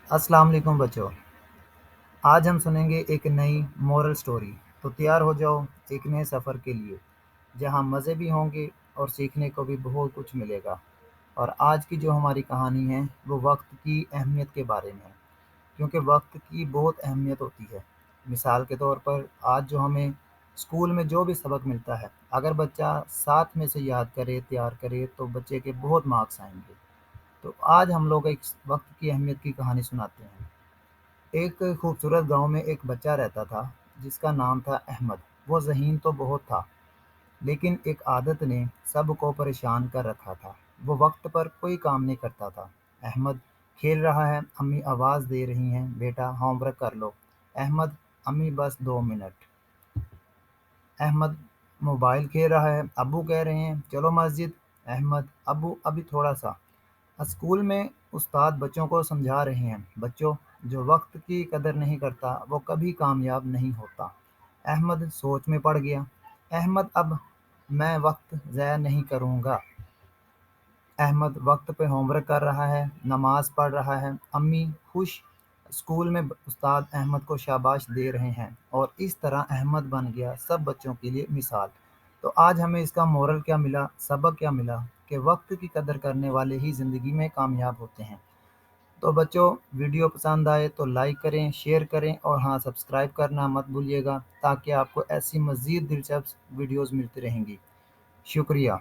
अस्सलाम वालेकुम बच्चों। आज हम सुनेंगे एक नई मोरल स्टोरी। तो तैयार हो जाओ एक नए सफ़र के लिए, जहां मज़े भी होंगे और सीखने को भी बहुत कुछ मिलेगा। और आज की जो हमारी कहानी है वो वक्त की अहमियत के बारे में है, क्योंकि वक्त की बहुत अहमियत होती है। मिसाल के तौर पर आज जो हमें स्कूल में जो भी सबक मिलता है, अगर बच्चा साथ में से याद करे, तैयार करे, तो बच्चे के बहुत मार्क्स आएंगे। तो आज हम लोग एक वक्त की अहमियत की कहानी सुनाते हैं। एक खूबसूरत गांव में एक बच्चा रहता था जिसका नाम था अहमद। वो ज़हीन तो बहुत था, लेकिन एक आदत ने सबको परेशान कर रखा था। वो वक्त पर कोई काम नहीं करता था। अहमद खेल रहा है, अम्मी आवाज़ दे रही हैं, बेटा होमवर्क कर लो। अहमद, अम्मी बस 2 मिनट। अहमद मोबाइल खेल रहा है, अब्बू कह रहे हैं चलो मस्जिद। अहमद, अब्बू अभी थोड़ा सा। स्कूल में उस्ताद बच्चों को समझा रहे हैं, बच्चों जो वक्त की कदर नहीं करता वो कभी कामयाब नहीं होता। अहमद सोच में पड़ गया। अहमद, अब मैं वक्त ज़ाया नहीं करूँगा। अहमद वक्त पे होमवर्क कर रहा है, नमाज पढ़ रहा है, अम्मी खुश। स्कूल में उस्ताद अहमद को शाबाश दे रहे हैं और इस तरह अहमद बन गया सब बच्चों के लिए मिसाल। तो आज हमें इसका मोरल क्या मिला, सबक क्या मिला, कि वक्त की कदर करने वाले ही ज़िंदगी में कामयाब होते हैं। तो बच्चों, वीडियो पसंद आए तो लाइक करें, शेयर करें और हाँ, सब्सक्राइब करना मत भूलिएगा, ताकि आपको ऐसी मज़ीद दिलचस्प वीडियोज़ मिलती रहेंगी। शुक्रिया।